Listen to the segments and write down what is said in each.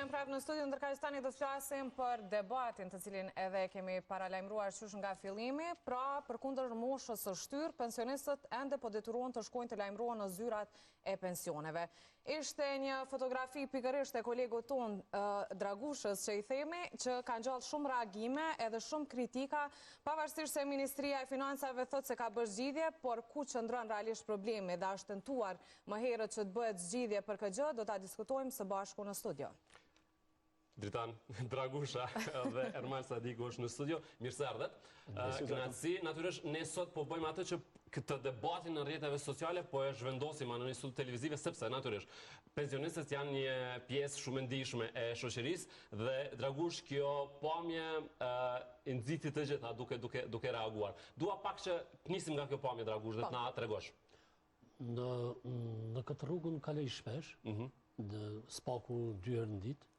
Kthejmë prapë në studion, ndërkaq tani do të flasim për debatin të cilin edhe kemi paralajmëruar qysh nga fillimi, pra përkundër moshës së shtyr, pensionistët ende po detyrohen të shkojnë të lajmërohen në zyrat e pensioneve. Ishte një fotografi pikërisht e kolegut ton Dragushës që i themi, që ka ngjall shumë reagime edhe shumë kritika, pavarësisht se Ministria e Financave thotë se ka bërë zgjidhje, por ku qëndron realisht problemi dhe është tentuar më herët që të bëhet zgjidhje për këtë gjë, do ta diskutojmë së bashku në studio. Dritan Dragusha dhe Ermal Sadiku është në studio. Mirë se ardhet. Kënaqësi, natyrisht ne sot po bëjmë atë që këtë debatin në rrjeteve sociale po e zhvendosim në një studio televizive, sepse natyrisht pensionistët janë një pjesë shumë e ndihshme e shoqërisë dhe Dragush kjo pamje i nxiti të gjitha duke reaguar. Dua pak që të nisim nga kjo pamje, Dragush, dhe të na tregosh. Në këtë rrugën kaloj shpesh, spaku 2 herë në ditë.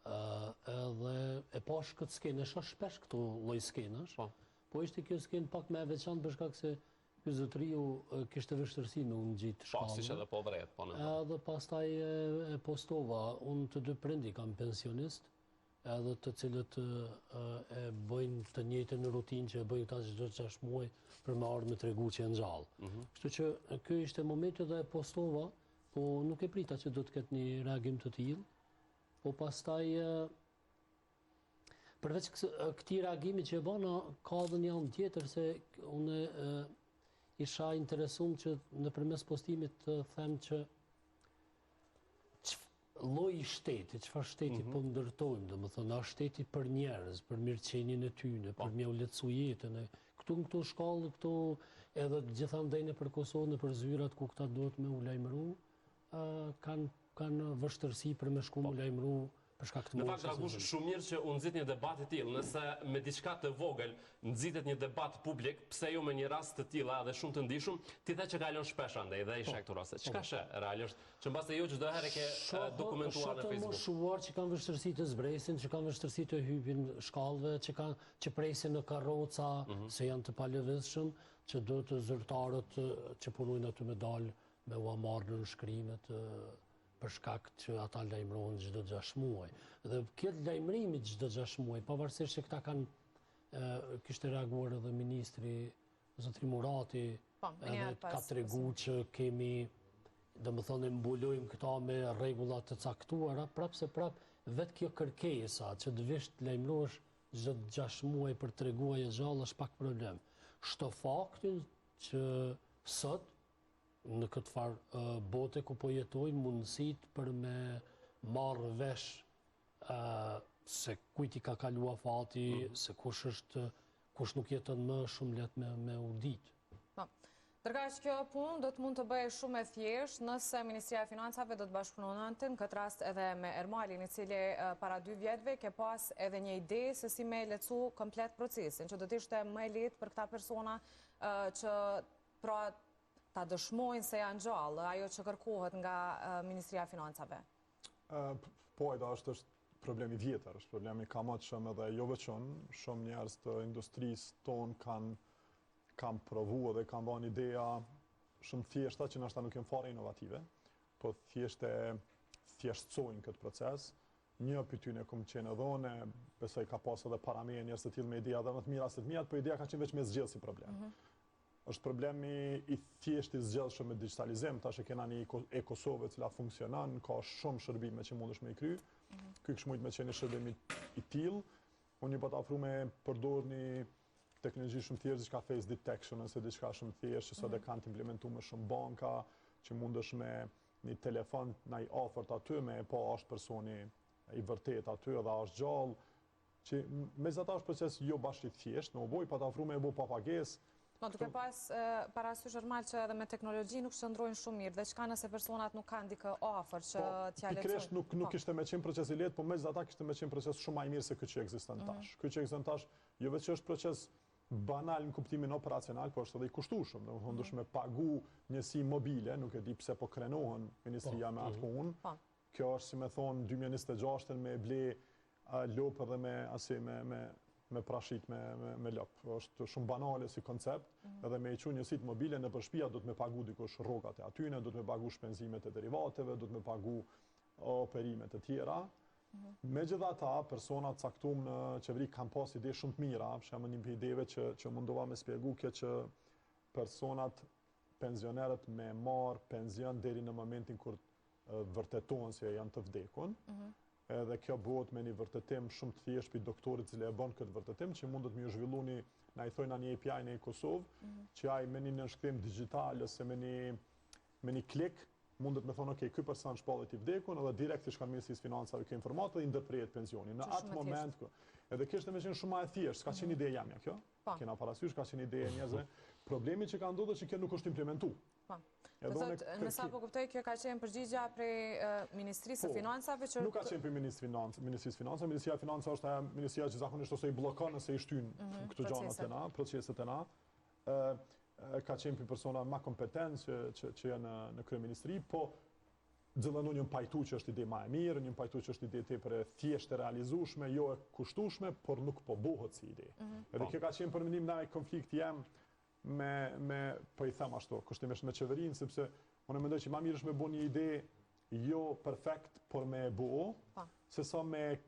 Edhe e pash këtë skenë, shoh shpesh këto lloj skenash, po ishte kjo skenë pak më e veçantë për shkak se ky zotriu kishte vështirësi me u ngjit shkallën. Pasi edhe po vret, po. Edhe pastaj e postova, unë të dy prindi kam pensionist, edhe të cilët e bëjnë të njëjtën rutinë që e bëjnë ta çdo 6 muaj për më ardhmë të tregu që janë gjallë. Kështu që ky ishte momenti dhe e postova, po nuk e prita që do të ketë një reagim të tillë. Po pastaj, përveç këtij reagimi që e bëna, ka edhe një anë tjetër, se unë isha interesuar që nëpërmes postimit të them që lloji shteti, çfarë shteti po ndërtojmë, domethënë, a shteti për njerëz, për mirëqenien e tyre, për m'u lehtësu jetën. Këtu shkallë, këtu edhe gjithandej nëpër Kosovë, nëpër zyrat ku këta duhet me u lajmëru, kanë vështërsi për me shku më lajmëru për shkak të moshës. Në fakt, Dragush, shumë mirë që u nxit një debat i tillë. Nëse me diçka të vogël nxitet një debat publik, pse jo me një rast të tillë dhe shumë të ndihshëm, ti the që kalon shpesh andaj dhe isha këtu raste. Çka she realisht, që mbase jo çdo herë ke dokumentuar në Facebook. Moshuar që kanë vështirësi të zbresin, që kanë vështirësi të hypin shkallëve, që presin në karroca, se janë të palëvizshëm, që do të zyrtarët që punojnë aty me dal me u marrë në shkrimet për shkak që ata lajmërohen çdo 6 muaj. Dhe këtë lajmërimi çdo 6 muaj, pavarësisht se këta kishte reaguar edhe ministri zotri Murati, edhe ka treguar që kemi, domethënë, mbulojmë këta me rregulla të caktuara, prapse vetë kjo kërkesa që të vish të lajmërohesh çdo 6 muaj për treguar e gjallë është pak problem. Shto faktin që sot në këtë farë bote ku po jetojnë mundësit për me marrë vesh se kujt i ka kalua fati, se kush nuk jeton më shumë lehtë me u ditë. Ndërkaq kjo punë do të mund të bëhej shumë e thjeshtë nëse Ministria e Financave do të bashkëpunonte, në këtë rast edhe me Ermalin, i cili para 2 vjetëve ke pas edhe një ide se si me lehtësu komplet procesin, që do të ishte më e lehtë për këta persona që pra ta dëshmojnë se janë gjallë, ajo që kërkohet nga Ministria e Financave? Po, është problemi vjetër, është problemi kamatshëm edhe jo veçon, shumë njerëz të industrisë tonë kanë provu dhe kanë bën ideja shumë thjeshta që ndoshta nuk janë fare inovative, po thjeshtsojnë këtë proces. Një pyetje kam qenë dhënë, besoj ka pas edhe para meje njerëz të tillë me ideja dhe më të mira se të mia, po ideja ka qenë vetëm me zgjedhë si problem. Është problemi i thjeshtë i zgjidhshëm me digitalizim, tash e kena një e-Kosovë e cila funksionon, ka shumë shërbime që mundesh me i kry. Ky kish mujt me qenë shërbim i tillë. Unë po të afru me përdor një teknologji shumë thjeshtë, diçka face detection ose diçka shumë thjeshtë, që sot e kanë të implementuar me shumë banka, që mundesh me një telefon në një ofert aty me pa është personi i vërtet aty edhe është gjallë, që megjithatë është proces jo bashkë i thjeshtë, në uboj po të afru me e bu pa pagesë. Duke pas parasysh Ermal që edhe me teknologji nuk qëndrojnë shumë mirë, dhe çka nëse personat nuk kanë dikë afër që t'ja lehtësojnë? Pikërisht nuk ishte me qenë proces i lehtë, po megjithatë kishte me qenë proces shumë më i mirë se ky që ekziston tash. Ky që ekziston tash jo vetëm është proces banal në kuptimin operacional, por është edhe i kushtueshëm. Domethënë duhet me pagu njësi mobile, nuk e di pse po krenohen ministria me atë punë. Kjo është, si më thon, 2026 me ble lopë dhe me prashit me lop. Është shumë banale si koncept, edhe me i qunë njësit mobile në përshpia do të me pagu dikush rrogat e atyne, do të me pagu shpenzimet e derivateve, do të me pagu operimet e tjera. Megjithatë, personat caktuar në qeveri kanë pas ide shumë të mira, për shembull një ideve që mundova me shpjegu kjo që personat pensionerët me marr pension deri në momentin kur vërtetohen se janë të vdekun. Edhe kjo bëhet me një vërtetim shumë të thjeshtë për doktorit që e bën këtë vërtetim, që mundet me ju zhvilluni, na i thojnë një API në Kosovë, që ai me një nënshkrim digjital ose me një klik mundet me thonë, ky person shpallet i vdekun, edhe direkt i shkon Ministrisë Financave kjo informatë dhe i ndërprehet pensioni. Në atë moment, edhe kjo është me qenë shumë e thjeshtë, s'ka qenë ide jamja kjo, kena parasysh, ka qenë ide e njerëzve. Problemi që ka ndodhur që kjo nuk është implementuar. Në sa po kuptoj, kjo ka qenë përgjigja prej Ministrisë së Financave që... Nuk ka qenë për Ministrisë Financave. Ministria e Financave është ajo ministria që zakonisht ose i bllokon ose i shtyn këto gjanat e na, proceset e na. Ka qenë për persona ma kompetent që janë në kryeministri, po gjithë një pajtu që është ide ma e mirë, një pajtu që është ide tepër e thjeshtë e realizueshme, jo e kushtueshme, por nuk po bëhet si ide. Edhe kjo ka qenë për mendim na konflikt jam po i them ashtu, kushtimisht me qeverinë, sepse unë mendoj që ma mirë është me bo një ide jo perfekt, por me e bo, se sa me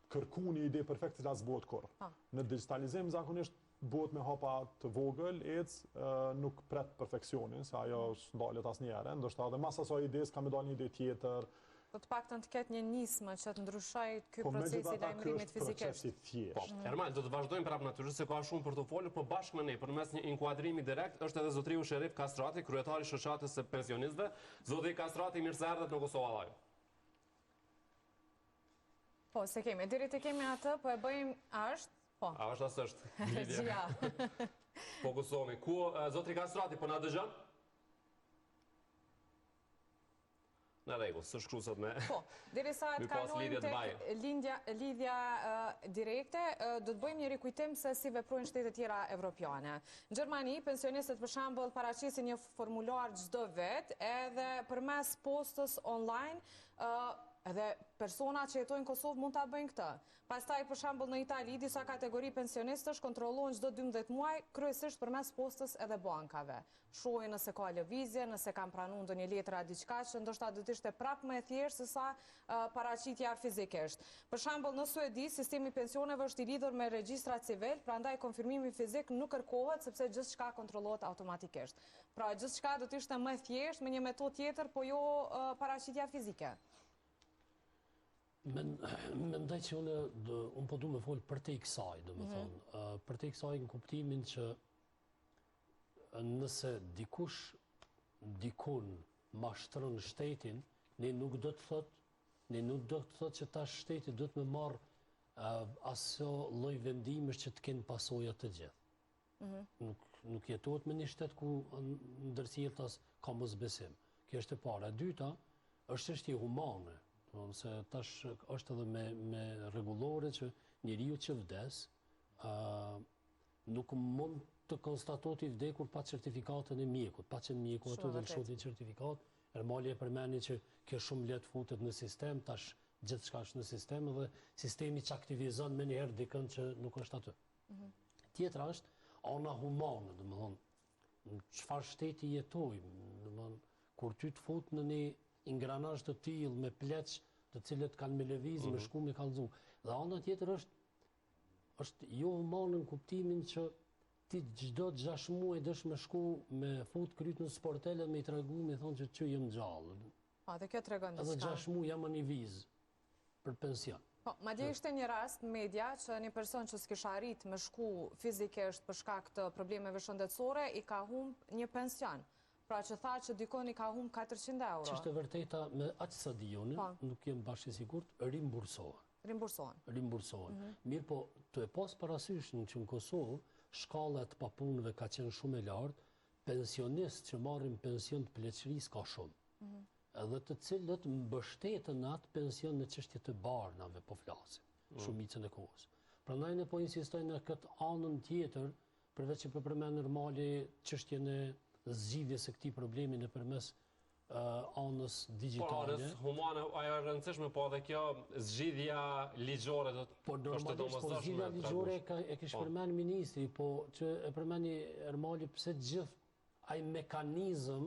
kërku një ide perfekt që la s'bohet kur. Në digitalizim zakonisht bëhet me hapa të vogël, nuk pret perfeksionin, se ajo s'ndalet asnjëherë, ndoshta edhe mas asaj ides ka me dalë një ide tjetër. Po të paktën të ketë një nismë që të ndryshoj ky procesi i lajmërimit fizikisht. Ermal, do të vazhdojmë prapë natyrisht se ka shumë për të folur, po bashkë me ne, përmes një inkuadrimi direkt, është edhe zotriu Sherif Kastrati, kryetari i shoqatës së pensionistëve. Zotri Kastrati, mirë se erdhët në Kosova Live. Po, se kemi, deri të kemi atë, po e bëjmë ashtë, po. A është asë është, Lidja. Fokusohemi. Ku, zotri Kastrati, po na dëgjon? Në rregull, së shkrusat me... Po, deri sa të kalojmë tek lidhja direkte, do të bëjmë një rikujtim se si veprojnë shtetet tjera evropiane. Në Gjermani, pensionistët për shembull paraqisin një formular çdo vit, edhe përmes postës online, edhe persona që jetojnë në Kosovë mund ta bëjnë këtë. Pastaj për shembull në Itali disa kategori pensionistësh kontrollohen çdo 12 muaj, kryesisht përmes postës edhe bankave. Shohin nëse ka lëvizje, nëse kanë pranuar ndonjë letër a diçka që ndoshta do të ishte prapë më e thjeshtë se sa paraqitja fizikisht. Për shembull në Suedi sistemi i pensioneve është i lidhur me regjistrat civil, prandaj konfirmimi fizik nuk kërkohet sepse gjithçka kontrollohet automatikisht. Pra gjithçka do të ishte më e thjeshtë me një metodë tjetër, po jo paraqitja fizike. Mendoj që unë po du me folë për te i kësaj, do me thonë. Për te i kësaj në kuptimin që nëse dikun mashtron shtetin, ne nuk do të thot që ta shteti do të me marë aso loj vendimesh që të kenë pasojat të gjithë. Nuk jetohet me një shtet ku ndërsjeltas ka mos besim. Kjo është e para. Dyta, është çështje humane. Se tash është edhe me rregullore që njeriu që vdes nuk mund të konstatohet i vdekur pa certifikatën e mjekut, pa që mjeku aty dhe lëshotin certifikat. Ermali e përmeni që kjo shumë lehtë futet në sistem, tash gjithçka është në sistem dhe sistemi që aktivizon me njëherë dikën që nuk është aty. Tjetra është ana humane, domethënë në çfarë shteti jetojmë, kur ty të fut në një ingranazh të tillë me pleç të cilët kanë me lëviz, me shku me kallëzu. Dhe ana tjetër është jo humane në kuptimin që ti çdo 6 muaj dësh me shku me fut kryt në sportele me i tregu me thonë që jam gjallë. Dhe kjo tregon diçka. Edhe 6 muaj jam në vizë për pension. Po, madje ishte një rast në media që një person që s'kisha arrit me shku fizikisht për shkak të problemeve shëndetësore i ka humb një pension. Pra që tha që dikon i ka humb 400 euro. Që është vërteta me aqë sa dijonin, nuk jem bashkë i sigurt, rimbursohen. Mirë po, të e pas parasysh që në Kosovë, shkallet pa punëve ka qenë shumë e lartë, pensionistë që marrin pension të pleqëris ka shumë. Edhe të cilët mbështetën atë pension në çështje të barnave po flasim, shumicën e kohës. Prandaj ne po insistojmë në këtë anën tjetër, përveç që përmend normali çështjen e zgjidhjes së këtij problemi nëpërmes anës digjitale. Anës humane, ajo është rëndësishme, po edhe kjo zgjidhja ligjore do të është domosdoshme. Po zgjidhja ligjore e kish përmend ministri, po që e përmendi Ermali pse gjithë ai mekanizëm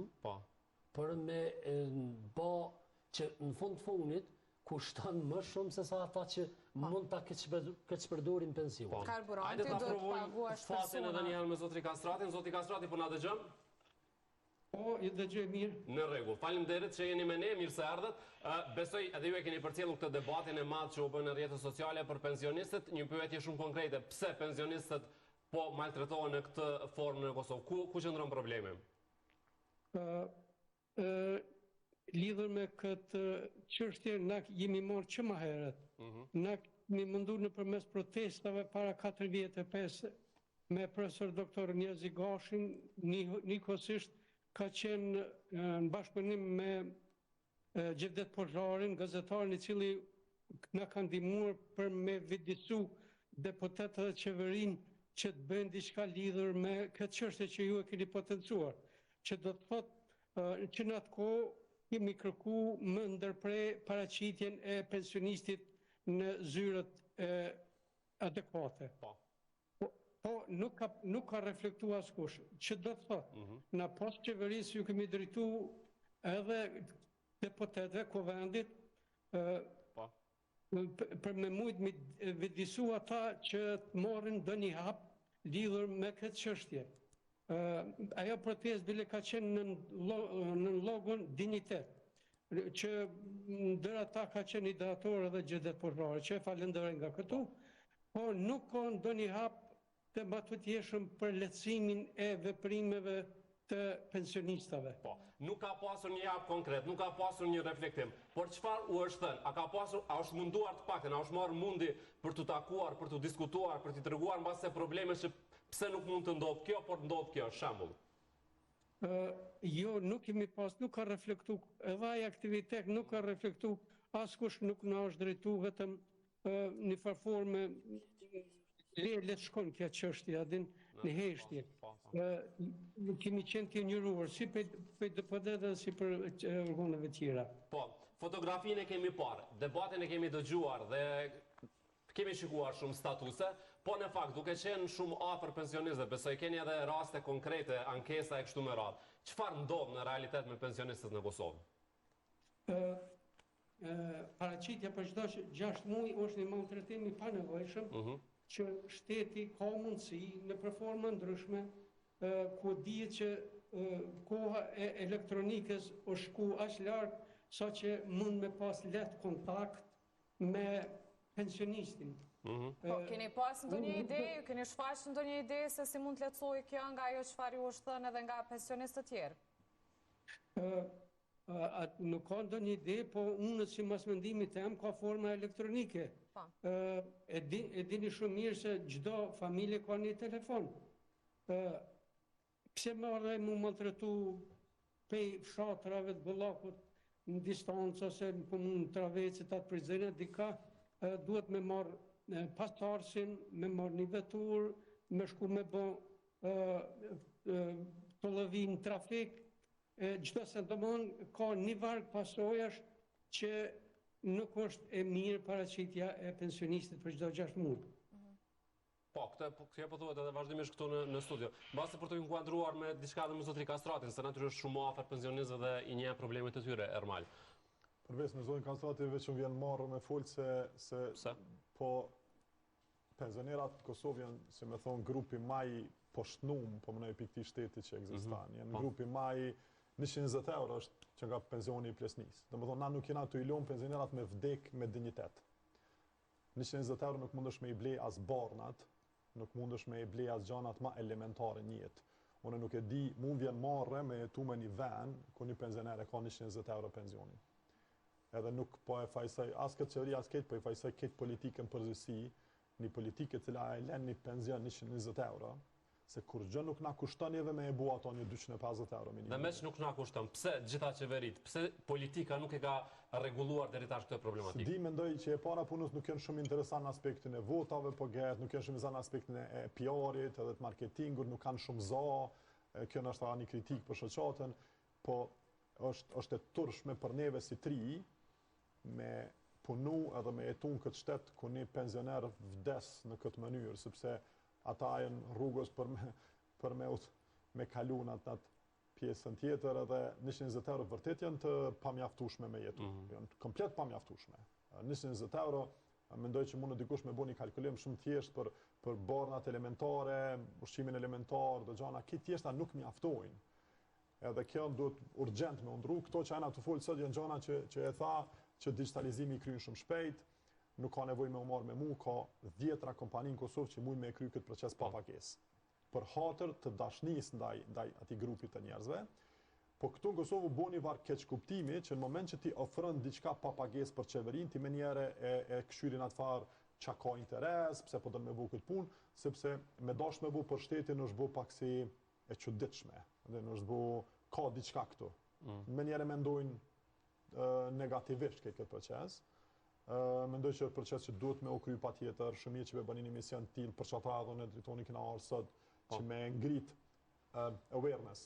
për me bë që në fundit kushton më shumë se sa ata që mund ta këtë përdorin pension. Karburanti Hajde ta do të provojmë paguash fatin edhe persona. një herë me zotri Kastratin. Zotri Kastrati, po na dëgjon? Po, i dëgjoj mirë. Në rregull. Faleminderit që jeni me ne, mirë se erdhët. Besoj edhe ju e keni përcjellur këtë debatin e madh që u bën në rrjetet sociale për pensionistët. Një pyetje shumë konkrete, pse pensionistët po maltretohen në këtë formë në Kosovë? Ku qëndron problemi? Lidhur me këtë çështje, na jemi marrë që më herët. Na kemi mundur nëpërmes protestave para 4 vjetë e 5 me profesor doktor Njerzi Gashin, njëkohësisht ka qenë në bashkëpunim me Gjevdet Pozharin, gazetarin i cili na ka ndihmuar për me vedisu deputetët dhe qeverinë që të bëjnë diçka lidhur me këtë çështje që ju e keni potencuar, që do të thotë që në atë kohë kemi kërku më ndërprej paraqitjen e pensionistit në zyrët adekuate. Po nuk ka reflektuar askush. Që do të thotë, në pas qeverisë ju kemi drejtu edhe deputetëve Kuvendit për me mujtë me vedisu ata që të morrin ndonjë hap lidhur me këtë çështje. Ajo protestë bile ka qenë në logon dinjitet, që ndër ata ka qenë ideator edhe Gjevdet Pozhari, që e falenderoj nga këtu, po nuk ka ndonjë hap të matutjeshëm për lehtësimin e veprimeve të pensionistave. Po, nuk ka pasur një hap konkret, nuk ka pasur një reflektim. Por çfarë u është thënë? A është munduar të paktën, a është marrë mundi për të takuar, për të diskutuar, për të treguar mbase probleme që pse nuk mund të ndodhë kjo, por ndodhë kjo, shembull? Jo, nuk kemi pas, nuk ka reflektu, edhe ai aktivitet nuk ka reflektu, askush nuk na është drejtu, vetëm një farforme le të shkon kjo çështje, adin në heshtje. Kemi qenë të njëruar, si për deputetëve, si për organeve tjera. Po, fotografinë e kemi parë, debatin e kemi dëgjuar dhe kemi shikuar shumë statuse, po në fakt, duke qenë shumë afër pensionistëve, besoj keni edhe raste konkrete, ankesa e kështu me radhë. Çfarë ndodh në realitet me pensionistët në Kosovë? Paraqitja për çdo 6 muaj është një maltretim i panevojshëm, që shteti ka mundësi në përforma ndryshme, ku dihet që koha e elektronikës është shku aq larg sa që mund me pas lehtë kontakt me pensionistin. Po, keni pas ndonjë ide, keni shfaqur ndonjë ide se si mund të lehtësojë kjo nga ajo çfarë ju është thënë edhe nga pensionistët tjerë? Nuk ka ndonjë ide, po unë si mas mendimit tim ka forma elektronike. E dini shumë mirë se çdo familje ka një telefon. Pse marrë mu maltretu pej fshatrave të Bullakut në distancë ose në komunë Travecit atë prizene, dika duhet me marrë pastarësin, me marrë një vetur, me shku me bo të lëvi në trafik, çdo se domon ka një varg pasojash që nuk është e mirë paraqitja e pensionistit për çdo 6 muaj. Po, kjo po thuhet edhe vazhdimisht këtu në studio. Mbase për të inkuadruar me diçka edhe me zotrin Kastratin, se natyrisht shumë afër pensionistëve dhe i njeh problemet e tyre, Ermal. Përveç me zotrin Kastratin veç më vjen marrë me fol se po pensionerat në Kosovë janë, si me thonë, grupi maj poshtnum, po më nëjë pikti shteti që ekzistan. Janë grupi maj 120 euro është që nga pensioni i plesnis. Dhe më thonë, na nuk jena të ilon pensionerat me vdek me dignitet. 120 euro nuk mundesh me i blej as barnat, nuk mundesh me i blej as gjanat ma elementare njët. Unë nuk e di, mund vjen marrë me jetu me një ven, ku një pensionere ka 120 euro pensionin. Edhe nuk po e fajsaj, as këtë qeveri, as këtë, po e fajsaj këtë politikën përgjësi, një politikë cila e len një pension 120 euro, se kur gjë nuk na kushton edhe me e bu ato një 250 euro minimum. Dhe meq nuk na kushton, pse gjitha qeverit, pse politika nuk e ka rregulluar deri tash këtë problematikë? Di mendoj që e para punës nuk janë shumë interesant në aspektin e votave, po gjet, nuk janë shumë interesant në aspektin e PR-it edhe të marketingut, nuk kanë shumë za, kjo në është një kritik për shoqatën, po është e turshme për neve si tri, me punu edhe me jetu në këtë shtet ku një pensioner vdes në këtë mënyrë, sepse ata janë rrugës për me kalu në atë pjesën tjetër edhe 120 euro vërtet janë të pamjaftueshme me jetu. Janë komplet pamjaftueshme. 120 euro, mendoj që mund në dikush me bo një kalkulim shumë thjesht për bornat elementare, ushqimin elementar, dhe gjana, këtë thjeshta nuk mjaftojnë. Edhe kjo duhet urgent me undru. Këto që ana të folë sot janë gjana që e tha që digitalizimi i kryen shumë shpejt, nuk ka nevojë me u marrë me mu, ka 10 kompani në Kosovë që mund me kry këtë proces pa pagesë. Për hatër të dashnisë ndaj atij grupi të njerëzve. Po këtu në Kosovë u boni varg keq kuptimi që në moment që ti ofron diçka pa pagesë për qeverinë, ti menjëherë e këshyrin atë farë çka ka interes, pse po don me bu këtë punë, sepse me dash me bu për shtetin është bu pak si e çuditshme. Dhe është bu ka diçka këtu. Menjëherë mendojnë negativisht këtë proces. Mendoj që është proces që duhet me u kry patjetër, shumë mirë që be bani një mision të tillë për çata edhe ne drejtoni kena ardhur sot që me ngrit awareness,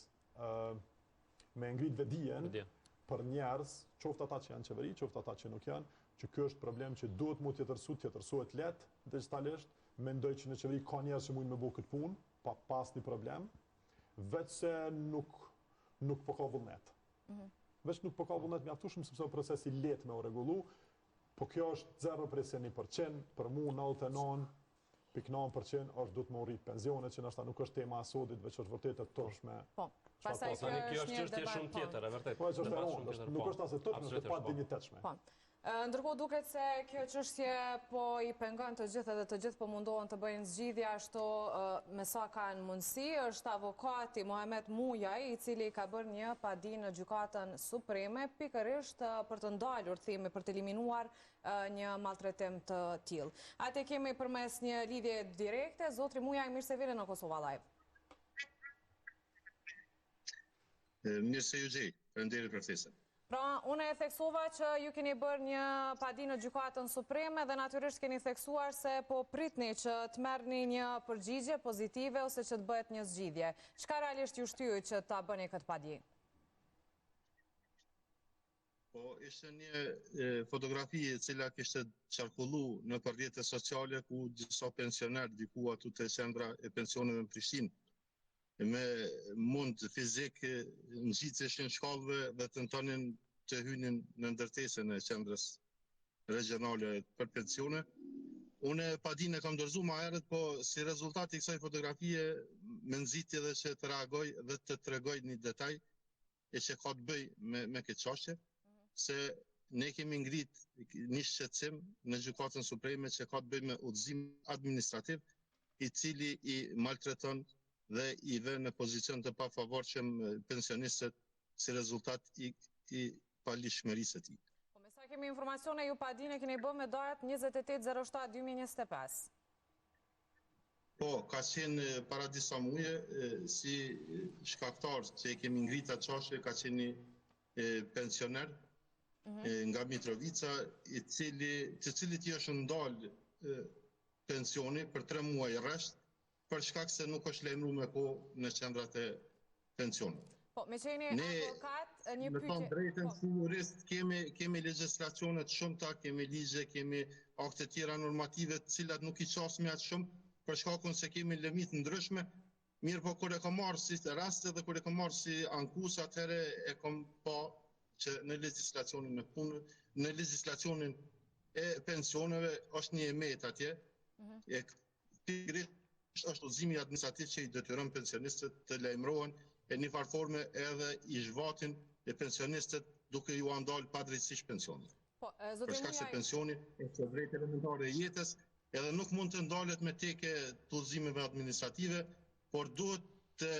me ngrit vedijen për njerëz, qoftë ata që janë qeveri, qoftë ata që nuk janë, që ky është problem që duhet mu tjetërsohet lehtë digitalisht. Mendoj që në qeveri ka njerëz që mund me bëu këtë punë pa pas një problem, veç se nuk po ka vullnet. Veç nuk po ka vullnet mjaftueshëm sepse është proces i lehtë me u rregullu. Po kjo është 0% për mu 99.9% është duhet më rrit pensionet, që nështë nuk është tema asodit, veç është vërtet e tërshme. Po, pastaj kjo është çështje shumë tjetër, e vërtet. Po, është e rëndë, nuk është asë tërshme, është pa dinjitetshme. Ndërkohë duket se kjo çështje po i pengon të gjithë dhe të gjithë po mundohen të bëjnë zgjidhje ashtu me sa kanë mundësi. Është avokati Mohamet Mujaj, i cili ka bërë një padi në Gjykatën Supreme pikërisht për të ndalur themi për të eliminuar një maltretim të tillë. Atë kemi përmes një lidhje direkte. Zotri Mujaj, mirë se vini në Kosova Live. Mirë se ju gjej, faleminderit për ftesën. Pra, unë e theksova që ju keni bërë një padi në Gjykatën Supreme dhe natyrisht keni theksuar se po pritni që të merrni një përgjigje pozitive ose që të bëhet një zgjidhje. Çka realisht ju shtyu që ta bëni këtë padi? Po, ishte një fotografi e cila kishte qarkullu në rrjetet sociale ku disa pensioner diku atu te qendra e pensioneve në Prishtinë me mund fizik ngjiteshin shkallëve dhe tentonin të hynin në ndërtesën e qendrës regionale për pensione. Unë padin e kam dorëzuar më herët, po si rezultat i kësaj fotografie më nxiti edhe që të reagoj dhe të tregoj një detaj e që ka të bëj me këtë çështje, se ne kemi ngrit një shqetësim në Gjykatën Supreme që ka të bëj me udhëzim administrativ, i cili i maltreton dhe i vë në pozicion të pafavorshëm pensionistët si rezultat i palishmërisë së tij. Po me sa kemi informacione, ju padin e keni bërë me datë 28/07/2025. Po, ka qenë para disa muaje si shkaktar që e kemi ngrit atë çështje, ka qenë pensioner nga Mitrovica, të cilit i është ndalë pensioni për 3 muaj rresht, për shkak se nuk është lajmëruar me kohë në qendrat e pensionit. Po, me qeni avokat, një pyetje... Me thonë drejtën, si jurist, kemi legjislacione të shumta, kemi ligje, kemi akte tjera normative të cilat nuk i qasim atë shumë, për shkakun se kemi limit ndryshme, mirë po kur e kam marrë si raste dhe kur e kam marrë si ankus, atëherë e kam pa që në legjislacionin e punës, në legjislacionin e pensioneve është një emet atje, është udhëzimi administrativ që i detyron pensionistët të lajmërohen e një farforme edhe i zhvatin e pensionistët duke ju andal padrejtisht pensionit. Për shkak se pensioni është drejtë elementare e jetës, edhe nuk mund të ndalet me teke të udhëzimeve administrative, por duhet të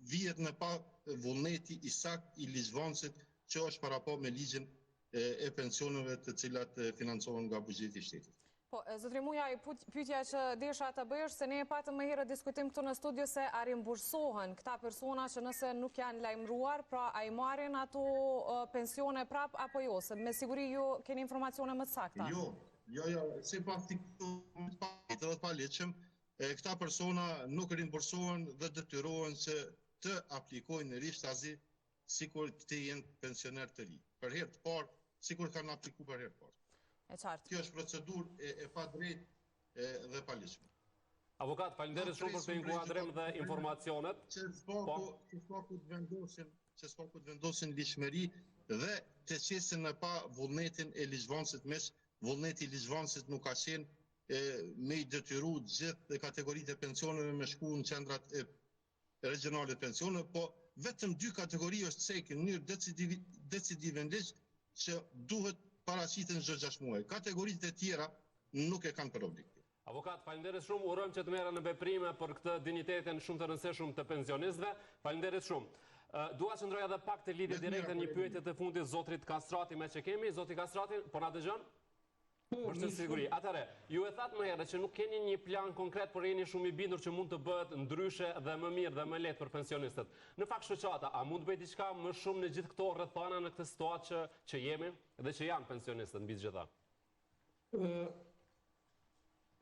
vihet në pa vullneti i sakt i ligjvënësit që është parapo me ligjin e pensioneve të cilat financohen nga buxheti i shtetit. Po, zotri Mujaj, pyetja që desha të bëj është se ne patëm më herët diskutim këtu në studio se a rimbursohen këta persona që nëse nuk janë lajmëruar, pra a i marrin ato pensione prap apo jo, se me siguri ju keni informacione më të sakta. Jo, sipas të paligjshëm, këta persona nuk rimbursohen dhe detyrohen që të aplikojnë rishtazi sikur të jenë pensioner të ri. Për herë të parë, sikur kanë aplikuar për herë të parë. Kjo është procedurë e pa drejtë dhe paligjshme. Avokat, faleminderit shumë për këtë inkuadrim dhe informacionet. Që s'paku të vendosin lishmëri dhe të qesin në pa vullnetin e ligjvansit mes, vullneti i ligjvansit nuk ka qenë me i detyru gjithë kategoritë e pensioneve me shku në qendrat e regionale të pensioneve, po vetëm 2 kategori është cekin në mënyrë decisivendish që duhet paraqiten çdo 6 muaj. Kategoritë e tjera nuk e kanë për obligim. Avokat, faleminderit shumë, urojmë që të merren në veprime për këtë dinjitetin shumë të rëndësishëm të pensionistëve. Faleminderit shumë. Dua që ndroj edhe pak të lidhje direkte një pyetje të fundit zotrit Kastrati me që kemi. Zoti Kastrati, po na dëgjon? Për të siguri. Atëherë, ju e thatë më herët që nuk keni një plan konkret, por jeni shumë i bindur që mund të bëhet ndryshe dhe më mirë dhe më lehtë për pensionistët. Në fakt shoqata, a mund të bëj diçka më shumë në gjithë këto rrethana në këtë situatë që jemi dhe që janë pensionistët mbi gjitha?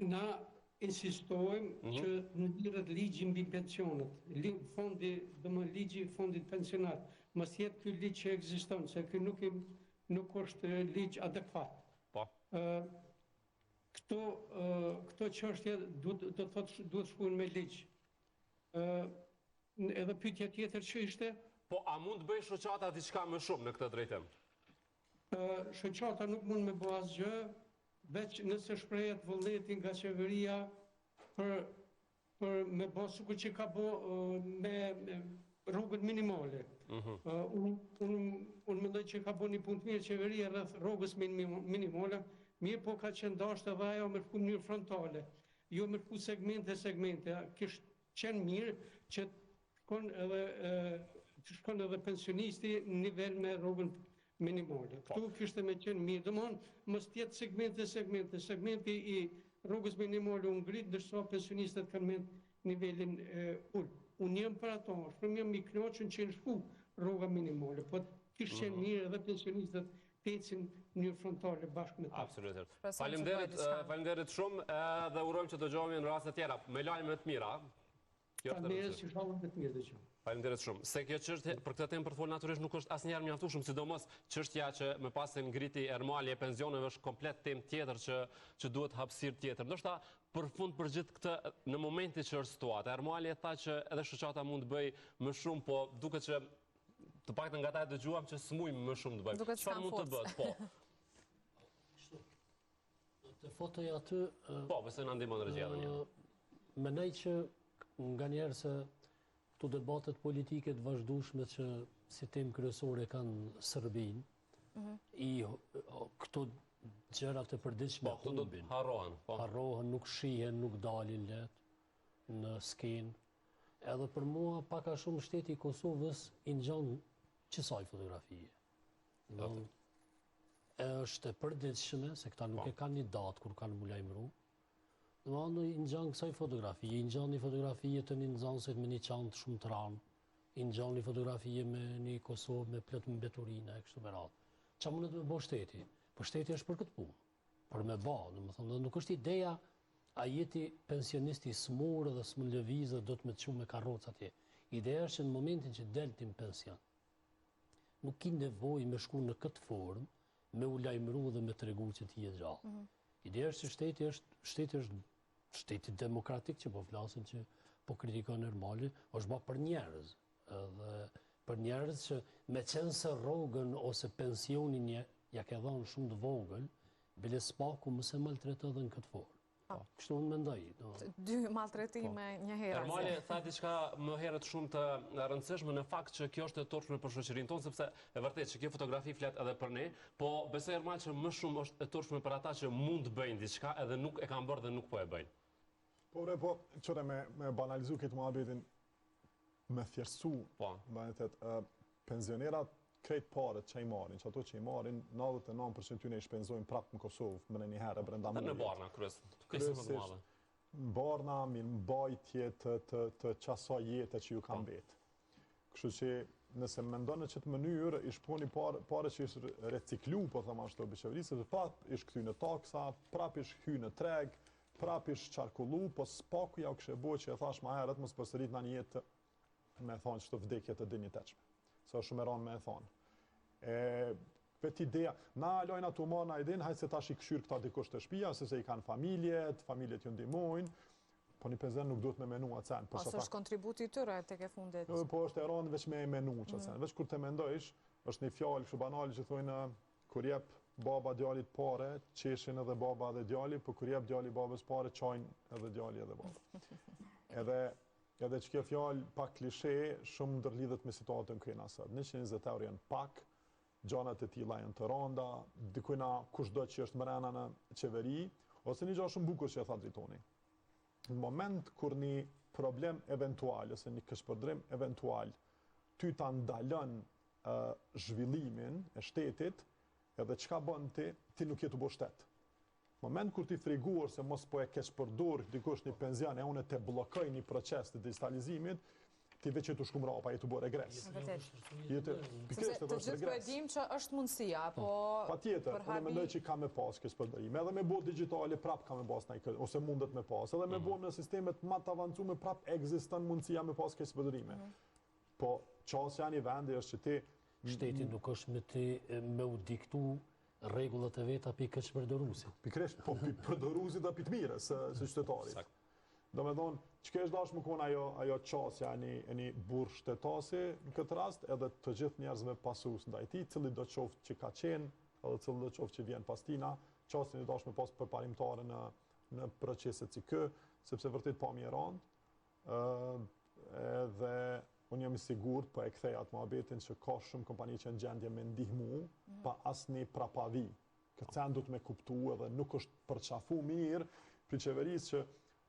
Na insistojmë që në lidhet ligji mbi pensionet, ligji fondit pensionat, mos jetë ky ligj që ekziston, se ky nuk është ligj adekuat. Po. Këto çështje duhet shkruhen me ligj. Edhe pyetja tjetër që ishte, po a mund të bëj shoqata diçka më shumë në këtë drejtim? Shoqata nuk mund me bëj asgjë, veç nëse shprehet vullneti nga qeveria për me bë sikur që ka bë me rrugët minimale. Unë mendoj që ka bë një punë të mirë qeveria rreth rrugës minimale, mirë po ka qenë dashur edhe ajo me në mënyrë frontale, jo me segmente. Kishte qenë mirë që shkon edhe pensionisti në nivel me rrugën minimale. Këtu kishte me qenë mirë, domthon mos tjetë segmenti i rrugës minimale u ngrit, ndërsa pensionistët kanë me nivelin ul. Unë jam për ato, shumë jam i kënaqur që në shku rruga minimale, po kishte qenë mirë edhe pensionistët të ecin në mënyrë frontale bashkë me ta. Absolutisht. Faleminderit shumë dhe urojmë që të dëgjohemi në raste tjera me lajme të mira. Faleminderit shumë. Se kjo çështje për këtë temë për të folur natyrisht nuk është asnjëherë mjaftueshëm, sidomos çështja që më pas se ngriti Ermali e pensioneve është komplet temë tjetër që duhet hapësirë tjetër. Ndoshta për fund për gjithë këtë në momentin që është situata, Ermali e tha që edhe shoqata mund të bëj më shumë, po duket që të paktën nga ata e dëgjuam që smujmë më shumë të bëjmë. Çfarë mund të bëhet? Po. Të fotoj aty. Po, besoj na ndihmon regjia edhe një. Mendoj që nganjëherë se këto debatet politike të vazhdueshme që si temë kryesore kanë Serbinë, këto gjërat e përditshme humbin. Harrohen, nuk shihen, nuk dalin letë në skenë. Edhe për mua pak a shumë shteti i Kosovës i ngjan qësaj fotografie. Është e përditshme se këta nuk e kanë një datë kur kanë mu lajmëru. Në i ngjan kësaj fotografie, i ngjan një fotografie të një nxënësit me një çantë shumë të ranë, i ngjan një fotografie me një Kosovë me plot mbeturina e kështu me radhë. Ç'a mundet me bë shteti? Po shteti është për këtë punë. Për me bë, domethënë nuk është ideja a jeti pensionisti i smur dhe s'mund lëvizë do të më çu me karrocë atje. Ideja është që në momentin që deltim pension, nuk ki nevojë me shku në këtë formë, me u lajmëru dhe me tregu që ti je gjallë. Ideja është që shteti demokratik që po flasin që po kritikon Ermali, është ba për njerëz. Dhe për njerëz që me qenë se rrogën ose pensionin ja ke dhënë shumë të vogël, bile s'paku mëse maltreto edhe në këtë formë. Kështu unë mendoj. 2 maltretime një herë. Ermali tha diçka më herët shumë të rëndësishme në fakt që kjo është e turpshme për shoqërinë tonë, sepse e vërtet që kjo fotografi flet edhe për ne, po besoj Ermal që më shumë është e turpshme për ata që mund të bëjnë diçka edhe nuk e kanë bërë dhe nuk po e bëjnë. Po çore me banalizu këtë muhabetin me thjeshtësu, pensionerat krejt parët që i marrin, që ato që i marrin, 99% tyne i shpenzojnë prapë në Kosovë, më në një herë brenda mujit. Në Barna, kryesisht. Barna, mirë mbajtje të qasaj jetë që ju kanë betë. Kështu që nëse mendon në qëtë mënyrë, ish puni pare që ish reciklu, po thëma ashtu biqeverisë, dhe prapë ish këty në taksa, prapë ish hy në treg, prapë ish qarkullu, po s'paku ja u kështë e bo që e thash ma herët, mos përsërit në një jetë me thonë që të vdekje të dinjitetshme. Sa shumë e ranë me e thonë. Vetë ideja, na lojna të umana idin, hajtë se tash i këshyrë këta dikush të shpia, se i kanë familjet ju ndihmojnë, po një penzion nuk duhet me menu atë sen. Ose është kontributi tyre tek e fundit. Po është e rëndë veç me menu që sen. Veç kur të mendojsh, është një fjallë kështu banali që thojnë kur jep baba djalit pare, qeshin edhe baba edhe djali, po kur jep djali babës pare, qajnë edhe djali edhe baba. Edhe që kjo fjallë pak klishe, shumë ndërlidhet me situatën këna sot. 120 euro janë pak, gjanat e tilla janë të rënda, dikujna kushdo që është mrena në qeveri, ose një gjë shumë bukur që e tha Dritoni. Në moment kur një problem eventual, ose një këshpërdrim eventual, ty ta ndalën zhvillimin e shtetit, edhe çka bën ti nuk je të bësh shtet. Në moment kur ti friguar se mos po e kesh përdor dikush një penzion e unë të bllokoj një proces të digitalizimit, ti veç e të shkum rapa, e të bërë regres. Sepse të gjithë po e dim që është mundësia, po... Pa tjetër, unë mendoj që ka me pas kësë përdorime, edhe me bo digitale prap ka me pas ose mundet me pas, edhe me bo në sistemet ma të avancume prap egziston mundësia me pas kësë përdorime. Po, qasja një vendi është që ti... Shteti nuk është me u diktu regullat e veta pi këtë përdorusit. Pikresht, po pi përdorusit dhe pi të mire, se qytetarit. Do me thonë, që kesh dash më konë ajo qasja e një burë shtetasi në këtë rast, edhe të gjithë njerëzve pasus ndaj ti, cili do qoftë që ka qenë, edhe cili do qoftë që vjen pas tina, qasjen i dash me pas përparimtare në proceset si kë, sepse vërtit pa mi e randë, edhe unë jam i sigurt, po e kthej atë mohabetin që ka shumë kompani që në gjendje me ndihmu, pa asni prapavi. Këtë sen du të me kuptu edhe nuk është përqafu mirë për qeverisë që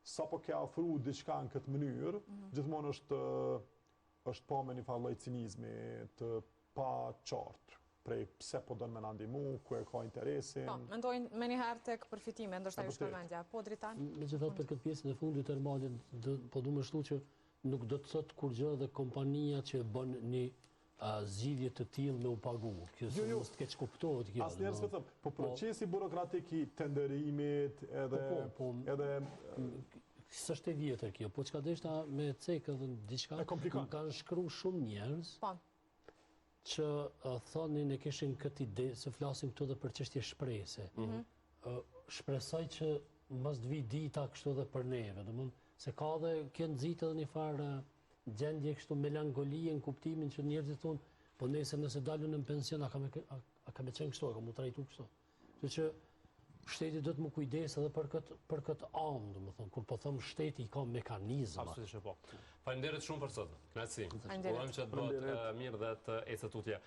sa po ke afru diçka në këtë mënyrë, gjithmonë është pa me një farloj cinizmi të pa qartë prej pse po dënë me në ndimu, ku e ka interesin. Po, mendojnë me njëherë tek përfitime, ndoshta ju shkëmendja. Po, Dritan? Me që thotë për këtë pjesën e fundit të Ermalit, po du më shtu që nuk do të thotë kur gjë dhe kompania që bën një zgjidhje të tillë me u pagu. Kjo mos të keq kuptohet kjo. Asnjëherë s'e them, po procesi burokratik i tenderimit edhe s'është e vjetër kjo, po çka deshta me cek edhe diçka kanë shkruar shumë njerëz. Po. Që thonin e kishin këtë ide se flasim këtu edhe për çështje shprehse. Shpresoj që mos të vi dita kështu edhe për neve, domethënë se ka dhe kjo nxit edhe një farë gjendje kështu melankolie në kuptimin që njerëzit thonë, po nëse dalën në pension, a ka me qenë kështu, a ka mu trajtu kështu. Që që shteti do të më kujdes edhe për këtë anë, domethënë, kur po thëmë shteti i ka mekanizma. Absolutisht po. Faleminderit shumë për sot. Kënaqësi. Urojmë që të bëhet mirë dhe të ecë tutje.